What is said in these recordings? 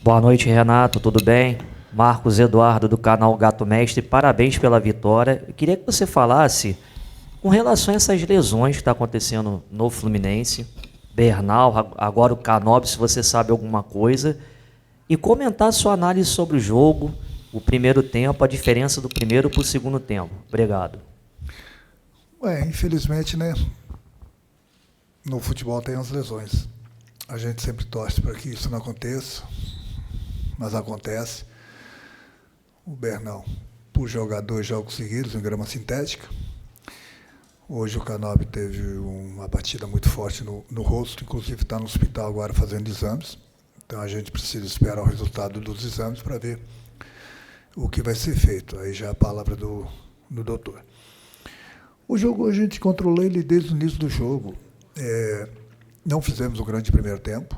Boa noite, Renato, tudo bem? Marcos Eduardo, do canal Gato Mestre, parabéns pela vitória. Eu queria que você falasse com relação a essas lesões que estão acontecendo no Fluminense, Bernal, agora o Canóbio, se você sabe alguma coisa, e comentar sua análise sobre o jogo, o primeiro tempo, a diferença do primeiro para o segundo tempo. Obrigado. Infelizmente, né, no futebol tem as lesões. A gente sempre torce para que isso não aconteça, mas acontece. O Bernal, por jogar 2 jogos seguidos em grama sintética. Hoje o Canóbio teve uma batida muito forte no rosto, inclusive está no hospital agora fazendo exames. Então a gente precisa esperar o resultado dos exames para ver o que vai ser feito. Aí já é a palavra do doutor. O jogo a gente controlou ele desde o início do jogo. Não fizemos um grande primeiro tempo,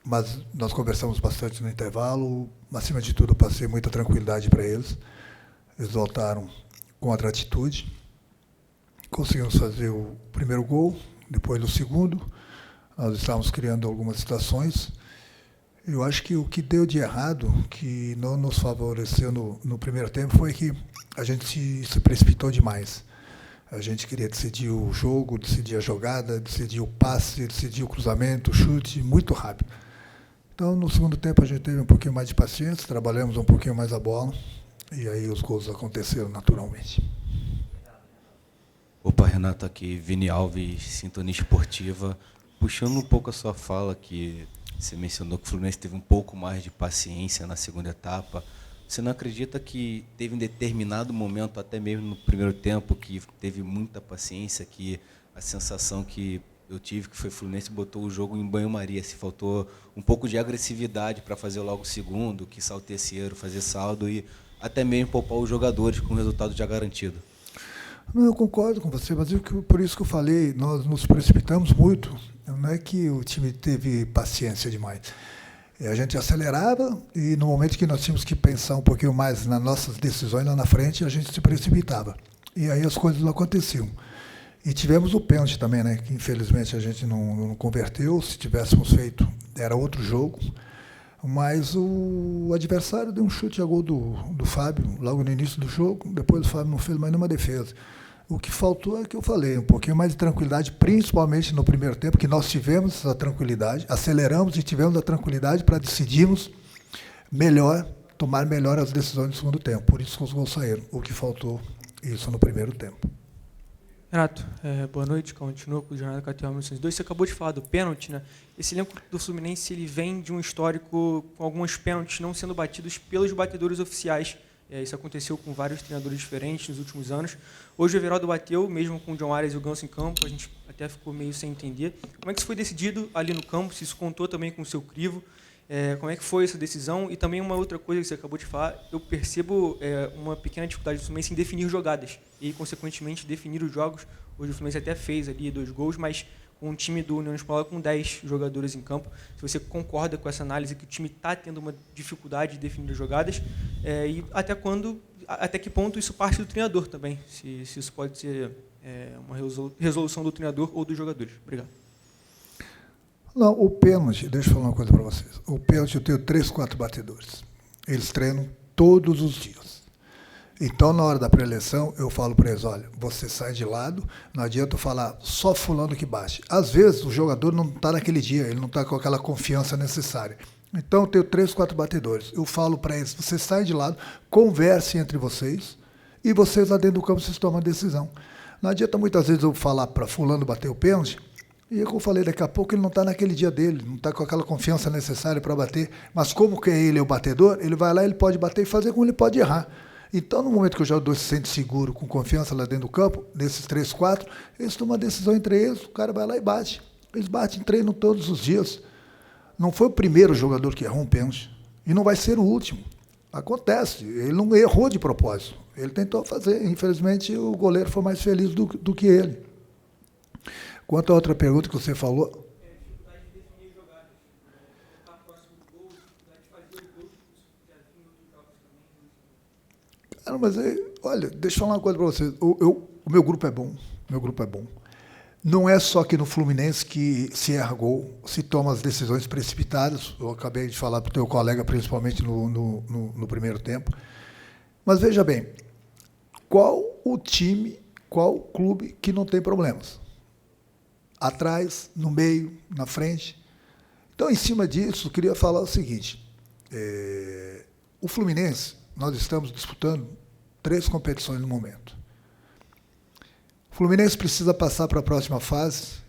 mas nós conversamos bastante no intervalo. Acima de tudo, eu passei muita tranquilidade para eles. Eles voltaram com outra atitude. Conseguimos fazer o primeiro gol, depois o segundo. Nós estávamos criando algumas situações. Eu acho que o que deu de errado, que não nos favoreceu no primeiro tempo, foi que a gente se precipitou demais. A gente queria decidir o jogo, decidir a jogada, decidir o passe, decidir o cruzamento, o chute, muito rápido. Então, no segundo tempo, a gente teve um pouquinho mais de paciência, trabalhamos um pouquinho mais a bola, e aí os gols aconteceram naturalmente. Opa, Renato, aqui, Vini Alves, Sintonia Esportiva. Puxando um pouco a sua fala, que você mencionou que o Fluminense teve um pouco mais de paciência na segunda etapa. Você não acredita que teve um determinado momento, até mesmo no primeiro tempo, que teve muita paciência, que a sensação que eu tive que foi o Fluminense botou o jogo em banho-maria, se faltou um pouco de agressividade para fazer logo o segundo, que o terceiro, fazer saldo e até mesmo poupar os jogadores com o resultado já garantido? Não, eu concordo com você, mas por isso que eu falei, nós nos precipitamos muito. Não é que o time teve paciência demais. A gente acelerava e no momento que nós tínhamos que pensar um pouquinho mais nas nossas decisões lá na frente, a gente se precipitava. E aí as coisas não aconteciam. E tivemos o pênalti também, né, que infelizmente a gente não converteu. Se tivéssemos feito, era outro jogo. Mas o adversário deu um chute a gol do Fábio logo no início do jogo. Depois o Fábio não fez mais nenhuma defesa. O que faltou é que eu falei, um pouquinho mais de tranquilidade, principalmente no primeiro tempo, que nós tivemos essa tranquilidade, aceleramos e tivemos a tranquilidade para decidirmos melhor, tomar melhor as decisões no segundo tempo. Por isso que os gols saíram. O que faltou, isso no primeiro tempo. Renato, boa noite. Continua com o Jornal da KTO 1902. Você acabou de falar do pênalti, né? Esse elenco do Fluminense ele vem de um histórico com alguns pênaltis não sendo batidos pelos batedores oficiais. Isso aconteceu com vários treinadores diferentes nos últimos anos. Hoje o Everaldo bateu, mesmo com o John Arias e o Ganso em campo, a gente até ficou meio sem entender. Como é que isso foi decidido ali no campo? Se isso contou também com o seu crivo? Como é que foi essa decisão? E também uma outra coisa que você acabou de falar, eu percebo uma pequena dificuldade do Fluminense em definir jogadas e, consequentemente, definir os jogos. Hoje o Fluminense até fez ali 2 gols, mas com um time do União Espanhola com 10 jogadores em campo. Se você concorda com essa análise que o time está tendo uma dificuldade de definir as jogadas, e até que ponto isso parte do treinador também, se isso pode ser uma resolução do treinador ou dos jogadores. Obrigado. Não, o pênalti, deixa eu falar uma coisa para vocês. O pênalti eu tenho 3, 4 batedores. Eles treinam todos os dias. Então, na hora da pré-eleição, eu falo para eles, olha, você sai de lado, não adianta eu falar só fulano que bate. Às vezes, o jogador não está naquele dia, ele não está com aquela confiança necessária. Então, eu tenho 3, 4 batedores. Eu falo para eles, você sai de lado, conversem entre vocês, e vocês lá dentro do campo, vocês tomam a decisão. Não adianta muitas vezes eu falar para fulano bater o pênalti, e como eu falei, daqui a pouco ele não está naquele dia dele, não está com aquela confiança necessária para bater. Mas como que ele é o batedor, ele vai lá, ele pode bater e fazer como ele pode errar. Então, no momento que o jogador se sente seguro, com confiança lá dentro do campo, desses 3, 4, eles tomam uma decisão entre eles, o cara vai lá e bate. Eles batem, treinam todos os dias. Não foi o primeiro jogador que errou um pênalti. E não vai ser o último. Acontece. Ele não errou de propósito. Ele tentou fazer. Infelizmente, o goleiro foi mais feliz do que ele. Quanto à outra pergunta que você falou... dificuldade de definir jogadas. Estar próximo do gol, dificuldade de fazer o gol, já vi em outros jogos também. Cara, mas olha, deixa eu falar uma coisa para vocês. O meu grupo é bom. Meu grupo é bom. Não é só aqui no Fluminense que se erra gol, se toma as decisões precipitadas. Eu acabei de falar para o teu colega, principalmente no primeiro tempo. Mas veja bem, qual o time, qual o clube que não tem problemas? Atrás, no meio, na frente. Então, em cima disso, eu queria falar o seguinte. O Fluminense, nós estamos disputando 3 competições no momento. O Fluminense precisa passar para a próxima fase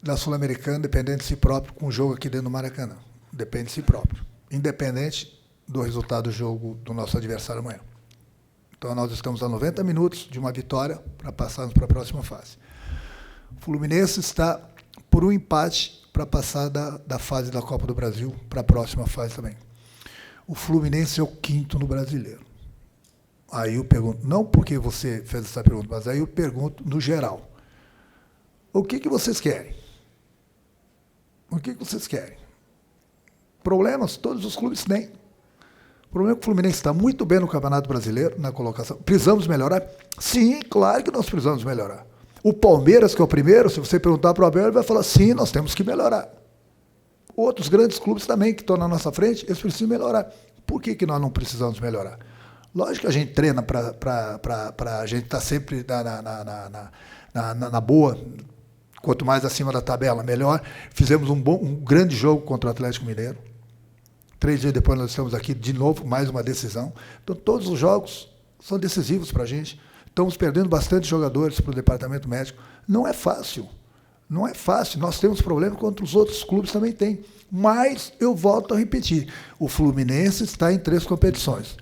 da Sul-Americana, dependendo de si próprio, com o jogo aqui dentro do Maracanã. Depende de si próprio, independente do resultado do jogo do nosso adversário amanhã. Então, nós estamos a 90 minutos de uma vitória para passarmos para a próxima fase. O Fluminense está por um empate para passar da fase da Copa do Brasil para a próxima fase também. O Fluminense é o 5º no Brasileiro. Aí eu pergunto, não porque você fez essa pergunta, mas aí eu pergunto no geral. O que vocês querem? O que vocês querem? Problemas todos os clubes têm. O problema é que o Fluminense está muito bem no Campeonato Brasileiro, na colocação. Precisamos melhorar? Sim, claro que nós precisamos melhorar. O Palmeiras, que é o primeiro, se você perguntar para o Abel, ele vai falar, sim, nós temos que melhorar. Outros grandes clubes também que estão na nossa frente, eles precisam melhorar. Por que nós não precisamos melhorar? Lógico que a gente treina para a gente estar sempre na boa, quanto mais acima da tabela, melhor. Fizemos um grande jogo contra o Atlético Mineiro. 3 dias depois nós estamos aqui de novo, mais uma decisão. Então, todos os jogos são decisivos para a gente. Estamos perdendo bastante jogadores para o departamento médico. Não é fácil. Não é fácil. Nós temos problemas contra os outros clubes também têm. Mas, eu volto a repetir, o Fluminense está em 3 competições.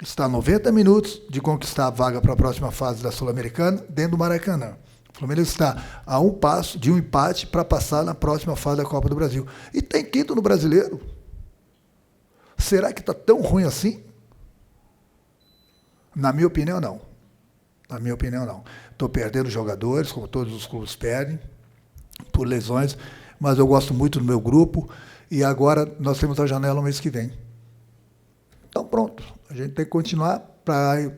Está a 90 minutos de conquistar a vaga para a próxima fase da Sul-Americana dentro do Maracanã. O Fluminense está a um passo de um empate para passar na próxima fase da Copa do Brasil. E tem 5º no Brasileiro. Será que está tão ruim assim? Na minha opinião, não. Na minha opinião, não. Estou perdendo jogadores, como todos os clubes perdem, por lesões, mas eu gosto muito do meu grupo e agora nós temos a janela no mês que vem. Então, pronto. A gente tem que continuar para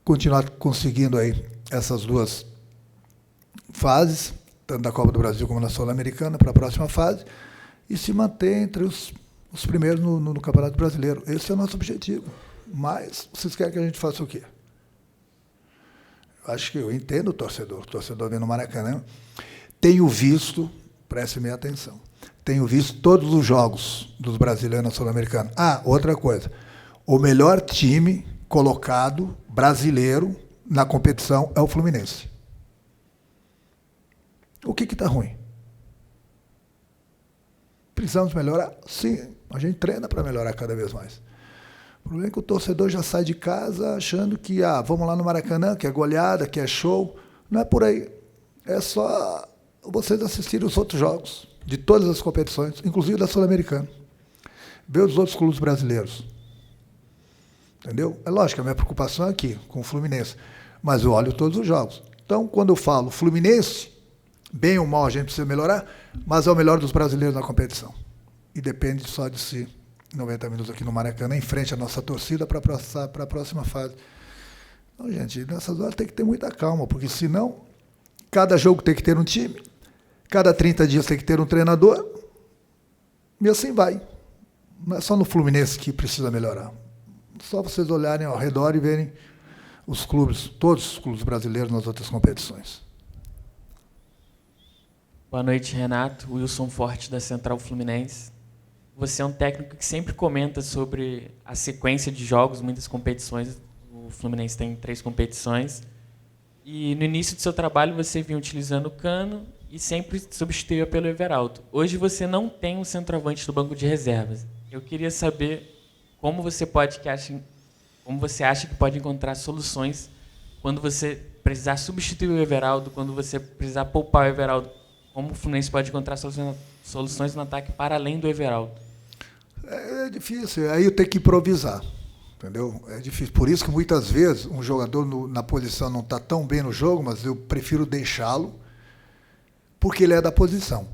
continuar conseguindo aí essas 2 fases, tanto da Copa do Brasil como na Sul-Americana, para a próxima fase, e se manter entre os primeiros no Campeonato Brasileiro. Esse é o nosso objetivo. Mas vocês querem que a gente faça o quê? Eu acho que eu entendo o torcedor vem no Maracanã. Tenho visto, preste minha atenção, tenho visto todos os jogos dos brasileiros na Sul-Americana. Outra coisa, o melhor time colocado brasileiro na competição é o Fluminense. O que está ruim? Precisamos melhorar? Sim, a gente treina para melhorar cada vez mais. O problema é que o torcedor já sai de casa achando que vamos lá no Maracanã, que é goleada, que é show. Não é por aí. É só vocês assistirem os outros jogos de todas as competições, inclusive da Sul-Americana. Ver os outros clubes brasileiros. Entendeu? É lógico, a minha preocupação é aqui, com o Fluminense. Mas eu olho todos os jogos. Então, quando eu falo Fluminense, bem ou mal a gente precisa melhorar, mas é o melhor dos brasileiros na competição. E depende só de si. 90 minutos aqui no Maracanã, em frente à nossa torcida, para passar para a próxima fase. Então, gente, nessas horas tem que ter muita calma, porque senão, cada jogo tem que ter um time, cada 30 dias tem que ter um treinador, e assim vai. Não é só no Fluminense que precisa melhorar. Só vocês olharem ao redor e verem os clubes, todos os clubes brasileiros nas outras competições. Boa noite, Renato. Wilson Forte, da Central Fluminense. Você é um técnico que sempre comenta sobre a sequência de jogos, muitas competições. O Fluminense tem 3 competições. E no início do seu trabalho você vinha utilizando o Cano e sempre substituía pelo Everaldo. Hoje você não tem um centroavante do banco de reservas. Eu queria saber como você acha que pode encontrar soluções quando você precisar substituir o Everaldo, quando você precisar poupar o Everaldo. Como o Fluminense pode encontrar soluções no ataque para além do Everaldo? É difícil, aí eu tenho que improvisar, entendeu? É difícil. Por isso que muitas vezes um jogador na posição não está tão bem no jogo, mas eu prefiro deixá-lo porque ele é da posição.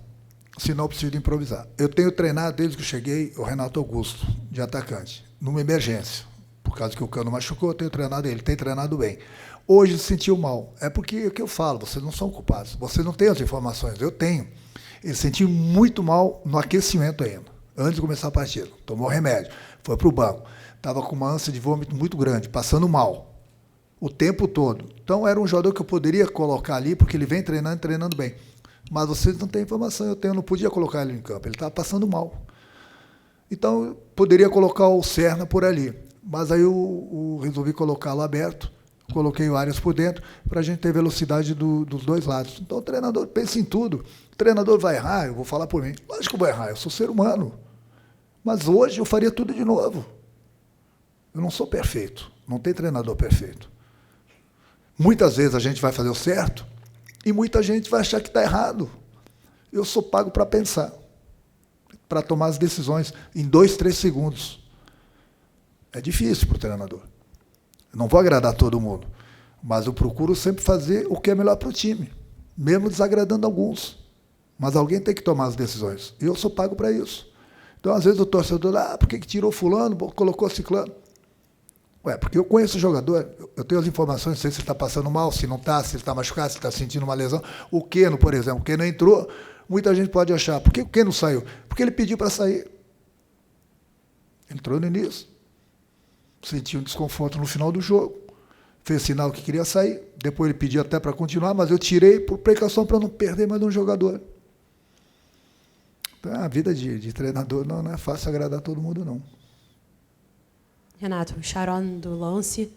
Senão eu preciso de improvisar. Eu tenho treinado desde que eu cheguei o Renato Augusto, de atacante, numa emergência. Por causa que o Cano machucou, eu tenho treinado ele, tem treinado bem. Hoje se sentiu mal. É porque é o que eu falo, vocês não são culpados. Vocês não têm as informações, eu tenho. Ele se sentiu muito mal no aquecimento ainda, antes de começar a partida. Tomou remédio, foi para o banco. Estava com uma ânsia de vômito muito grande, passando mal o tempo todo. Então, era um jogador que eu poderia colocar ali, porque ele vem treinando bem. Mas vocês não têm informação, eu não podia colocar ele em campo, ele estava passando mal. Então, eu poderia colocar o Serna por ali. Mas aí eu resolvi colocá-lo aberto, coloquei o Arias por dentro, para a gente ter velocidade dos dois lados. Então, o treinador pensa em tudo. O treinador vai errar, eu vou falar por mim. Lógico que eu vou errar, eu sou ser humano. Mas hoje eu faria tudo de novo. Eu não sou perfeito, não tem treinador perfeito. Muitas vezes a gente vai fazer o certo e muita gente vai achar que está errado. Eu sou pago para pensar, para tomar as decisões em 2, 3 segundos. É difícil para o treinador. Eu não vou agradar todo mundo, mas eu procuro sempre fazer o que é melhor para o time, mesmo desagradando alguns. Mas alguém tem que tomar as decisões. E eu sou pago para isso. Então, às vezes, o torcedor, por que tirou fulano, colocou ciclano? Porque eu conheço o jogador, eu tenho as informações, sei se ele está passando mal, se não está, se ele está machucado, se está sentindo uma lesão. O Keno, por exemplo, o Keno entrou, muita gente pode achar, por que o Keno saiu? Porque ele pediu para sair. Entrou no início, sentiu um desconforto no final do jogo, fez sinal que queria sair, depois ele pediu até para continuar, mas eu tirei por precaução para não perder mais um jogador. Então, a vida de treinador não é fácil agradar todo mundo, não. Renato, Sharon do Lance.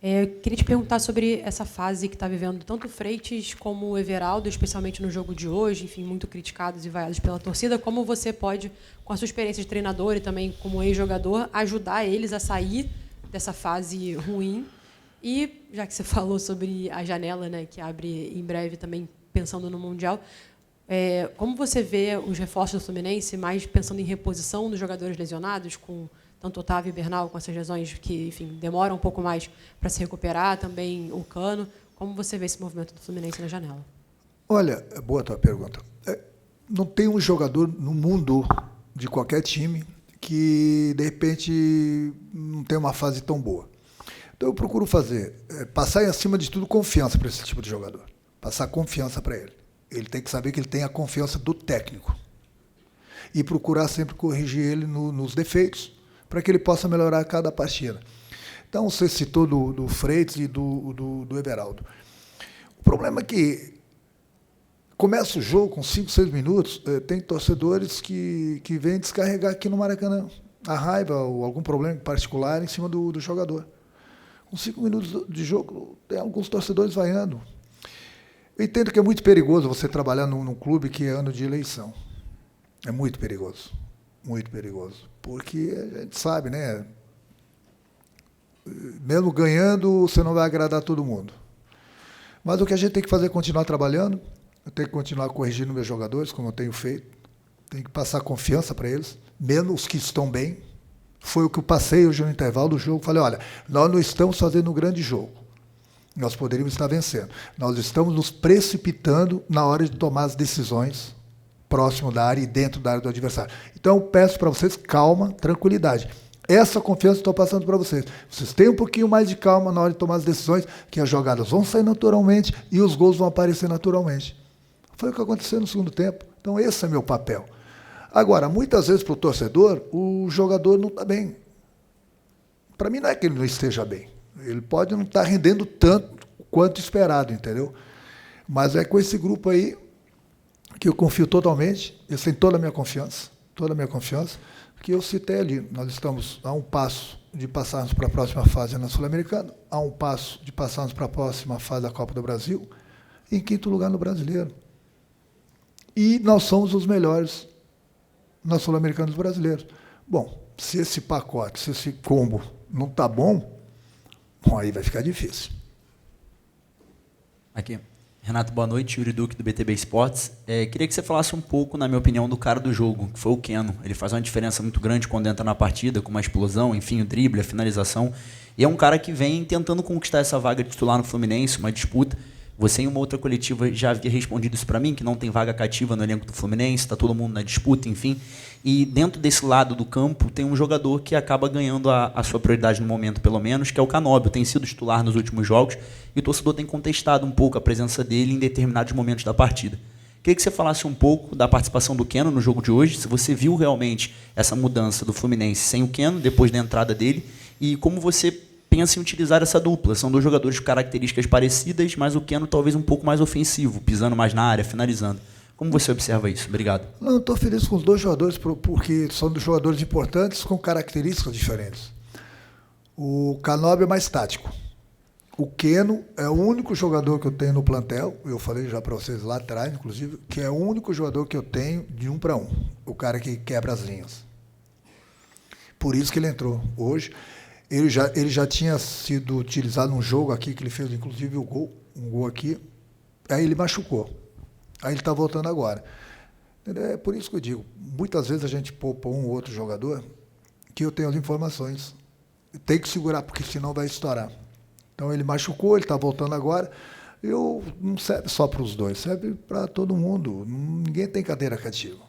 Eu queria te perguntar sobre essa fase que está vivendo tanto o Freitas como o Everaldo, especialmente no jogo de hoje, enfim, muito criticados e vaiados pela torcida. Como você pode, com a sua experiência de treinador e também como ex-jogador, ajudar eles a sair dessa fase ruim? E, já que você falou sobre a janela, né, que abre em breve também, pensando no Mundial, como você vê os reforços do Fluminense, mais pensando em reposição dos jogadores lesionados, com tanto Otávio e Bernal, com essas lesões que, enfim, demoram um pouco mais para se recuperar, também o Cano. Como você vê esse movimento do Fluminense na janela? Olha, boa a tua pergunta. Não tem um jogador no mundo, de qualquer time, que, de repente, não tem uma fase tão boa. Então, eu procuro passar, acima de tudo, confiança para esse tipo de jogador. Passar confiança para ele. Ele tem que saber que ele tem a confiança do técnico. E procurar sempre corrigir ele nos defeitos, para que ele possa melhorar a cada partida. Então, você citou do Freitas e do Everaldo. O problema é que começa o jogo com 5, 6 minutos, tem torcedores que vêm descarregar aqui no Maracanã a raiva ou algum problema particular em cima do jogador. Com 5 minutos de jogo, tem alguns torcedores vaiando. Eu entendo que é muito perigoso você trabalhar num clube que é ano de eleição. É muito perigoso. Muito perigoso. Porque a gente sabe, né? Mesmo ganhando, você não vai agradar todo mundo. Mas o que a gente tem que fazer é continuar trabalhando. Eu tenho que continuar corrigindo meus jogadores, como eu tenho feito. Tenho que passar confiança para eles, mesmo os que estão bem. Foi o que eu passei hoje no intervalo do jogo. Falei, olha, nós não estamos fazendo um grande jogo. Nós poderíamos estar vencendo. Nós estamos nos precipitando na hora de tomar as decisões próximo da área e dentro da área do adversário. Então, eu peço para vocês calma, tranquilidade. Essa confiança eu estou passando para vocês. Vocês tenham um pouquinho mais de calma na hora de tomar as decisões, que as jogadas vão sair naturalmente e os gols vão aparecer naturalmente. Foi o que aconteceu no segundo tempo. Então, esse é meu papel. Agora, muitas vezes, para o torcedor, o jogador não está bem. Para mim, não é que ele não esteja bem. Ele pode não estar rendendo tanto quanto esperado, entendeu? Mas é com esse grupo aí que eu confio totalmente, eles têm toda a minha confiança, que eu citei ali. Nós estamos a um passo de passarmos para a próxima fase na Sul-Americana, a um passo de passarmos para a próxima fase da Copa do Brasil, e em 5º lugar no Brasileiro. E nós somos os melhores na Sul-Americana dos brasileiros. Bom, se esse pacote, se esse combo não está bom, aí vai ficar difícil. Aqui. Renato, boa noite. Yuri Duque, do BTB Esportes. Queria que você falasse um pouco, na minha opinião, do cara do jogo, que foi o Keno. Ele faz uma diferença muito grande quando entra na partida, com uma explosão, enfim, o drible, a finalização. E é um cara que vem tentando conquistar essa vaga de titular no Fluminense, uma disputa. Você, em uma outra coletiva, já havia respondido isso para mim, que não tem vaga cativa no elenco do Fluminense, está todo mundo na disputa, enfim. E dentro desse lado do campo, tem um jogador que acaba ganhando a sua prioridade no momento, pelo menos, que é o Canóbio. Tem sido titular nos últimos jogos e o torcedor tem contestado um pouco a presença dele em determinados momentos da partida. Queria que você falasse um pouco da participação do Keno no jogo de hoje, se você viu realmente essa mudança do Fluminense sem o Keno, depois da entrada dele, e como você pensa em utilizar essa dupla. São dois jogadores de características parecidas, mas o Keno talvez um pouco mais ofensivo, pisando mais na área, finalizando. Como você observa isso? Obrigado. Não, estou feliz com os dois jogadores, porque são dois jogadores importantes com características diferentes. O Canóbio é mais tático. O Keno é o único jogador que eu tenho no plantel, eu falei já para vocês lá atrás, inclusive, que é o único jogador que eu tenho de 1 para 1, o cara que quebra as linhas. Por isso que ele entrou hoje. Ele já tinha sido utilizado num jogo aqui, que ele fez, inclusive, um gol aqui, aí ele machucou. Aí ele está voltando agora. É por isso que eu digo, muitas vezes a gente poupa um ou outro jogador, que eu tenho as informações. Tem que segurar, porque senão vai estourar. Então ele machucou, ele está voltando agora. Não serve só para os dois, serve para todo mundo. Ninguém tem cadeira cativa.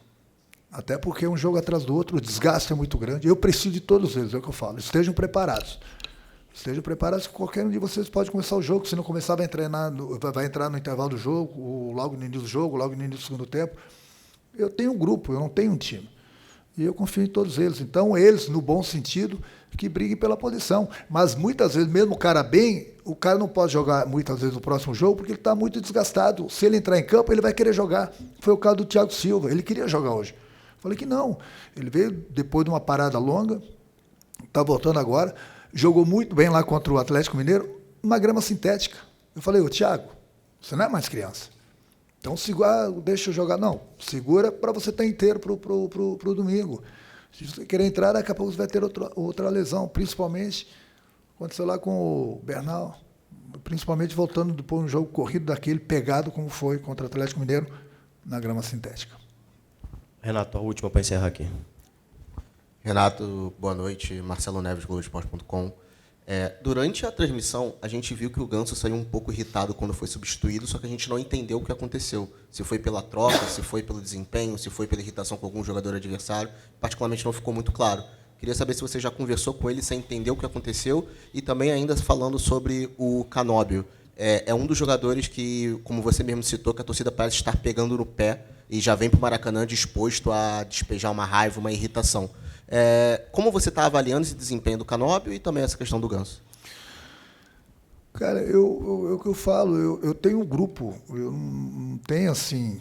Até porque um jogo atrás do outro, o desgaste é muito grande. Eu preciso de todos eles, é o que eu falo. Estejam preparados. Estejam preparados que qualquer um de vocês pode começar o jogo. Se não começar, vai entrar no intervalo do jogo, ou logo no início do jogo, logo no início do segundo tempo. Eu tenho um grupo, eu não tenho um time. E eu confio em todos eles. Então, eles, no bom sentido, que briguem pela posição. Mas, muitas vezes, mesmo o cara bem, o cara não pode jogar, muitas vezes, no próximo jogo, porque ele está muito desgastado. Se ele entrar em campo, ele vai querer jogar. Foi o caso do Thiago Silva. Ele queria jogar hoje. Falei que não. Ele veio depois de uma parada longa, está voltando agora, jogou muito bem lá contra o Atlético Mineiro, numa grama sintética. Eu falei, ô Thiago, você não é mais criança. Então, deixa eu jogar. Não, segura para você estar inteiro para o domingo. Se você querer entrar, daqui a pouco você vai ter outra lesão, principalmente, aconteceu lá com o Bernal, principalmente voltando depois de um jogo corrido daquele, pegado como foi contra o Atlético Mineiro, na grama sintética. Renato, a última para encerrar aqui. Renato, boa noite. Marcelo Neves, Globoesporte.com. Durante a transmissão, a gente viu que o Ganso saiu um pouco irritado quando foi substituído, só que a gente não entendeu o que aconteceu. Se foi pela troca, se foi pelo desempenho, se foi pela irritação com algum jogador adversário. Particularmente não ficou muito claro. Queria saber se você já conversou com ele, se entendeu o que aconteceu, e também ainda falando sobre o Canóbio. É um dos jogadores que, como você mesmo citou, que a torcida parece estar pegando no pé e já vem para o Maracanã disposto a despejar uma raiva, uma irritação. Como você está avaliando esse desempenho do Canóbio e também essa questão do Ganso? Cara, o que eu falo, eu tenho um grupo, eu não tenho assim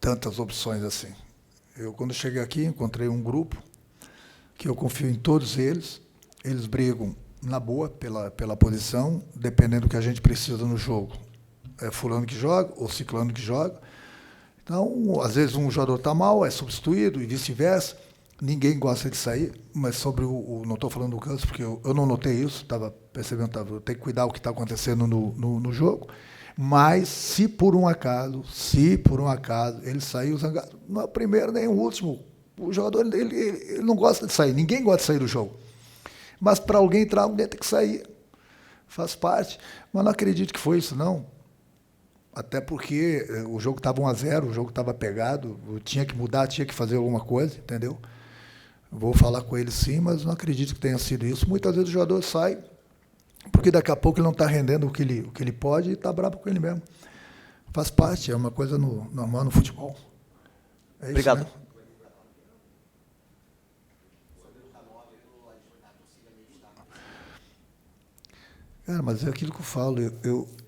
tantas opções assim. Eu, quando cheguei aqui, encontrei um grupo que eu confio em todos eles, eles brigam na boa pela posição, dependendo do que a gente precisa no jogo. É fulano que joga ou ciclano que joga. Então, às vezes um jogador está mal, é substituído e vice-versa. Ninguém gosta de sair, mas sobre não estou falando do Ganso, porque eu não notei isso, estava percebendo, eu tenho que cuidar o que está acontecendo no jogo. Mas, se por um acaso ele saiu zangado, não é o primeiro nem o último, o jogador ele não gosta de sair, ninguém gosta de sair do jogo. Mas para alguém entrar, alguém tem que sair, faz parte. Mas não acredito que foi isso, não. Até porque o jogo estava 1-0, o jogo estava pegado, eu tinha que mudar, tinha que fazer alguma coisa, entendeu? Vou falar com ele sim, mas não acredito que tenha sido isso. Muitas vezes o jogador sai, porque daqui a pouco ele não está rendendo o que ele pode e está bravo com ele mesmo. Faz parte, é uma coisa normal no futebol. É Obrigado. Isso, né? Cara, mas é aquilo que eu falo,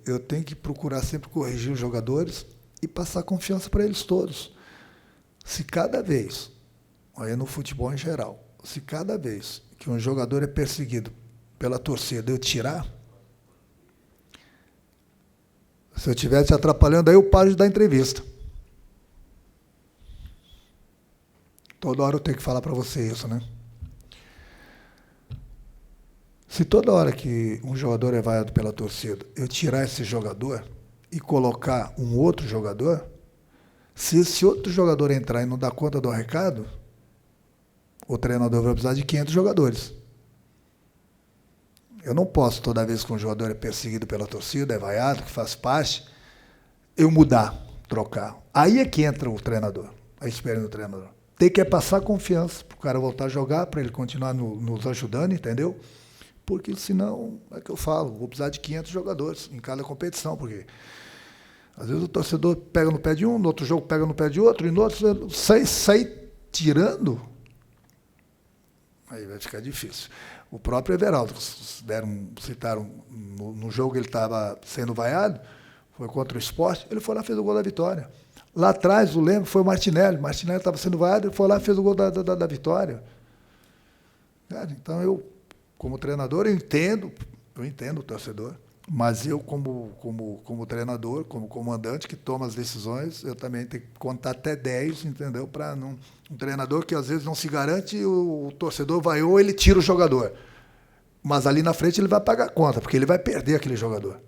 eu tenho que procurar sempre corrigir os jogadores e passar confiança para eles todos. Se cada vez, aí no futebol em geral, se cada vez que um jogador é perseguido pela torcida eu tirar, se eu estiver te atrapalhando, aí eu paro de dar entrevista. Toda hora eu tenho que falar para você isso, né? Se toda hora que um jogador é vaiado pela torcida, eu tirar esse jogador e colocar um outro jogador, se esse outro jogador entrar e não dar conta do recado, o treinador vai precisar de 500 jogadores. Eu não posso, toda vez que um jogador é perseguido pela torcida, é vaiado, que faz parte, eu mudar, trocar. Aí é que entra o treinador, a experiência do treinador. Tem que passar confiança para o cara voltar a jogar, para ele continuar nos ajudando, entendeu? Porque senão, é que eu falo, vou precisar de 500 jogadores em cada competição, porque às vezes o torcedor pega no pé de um, no outro jogo pega no pé de outro, e no outro sai tirando, aí vai ficar difícil. O próprio Everaldo, citaram no jogo que ele estava sendo vaiado, foi contra o Sport, ele foi lá e fez o gol da vitória. Lá atrás, o lembro, foi o Martinelli. Martinelli estava sendo vaiado, ele foi lá e fez o gol da vitória. Cara, então, eu, como treinador, eu entendo o torcedor, mas eu, como treinador, como comandante que toma as decisões, eu também tenho que contar até 10, entendeu? Para não um treinador que às vezes não se garante, o torcedor vaiou, ele tira o jogador. Mas ali na frente ele vai pagar a conta, porque ele vai perder aquele jogador.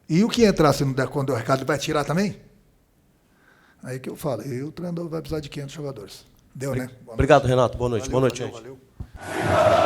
E o que entrar, se não der conta do recado, ele vai tirar também? Aí que eu falo, o treinador vai precisar de 500 jogadores. Deu, né? Obrigado, Renato. Boa noite. Valeu, Boa noite, valeu, gente. Valeu.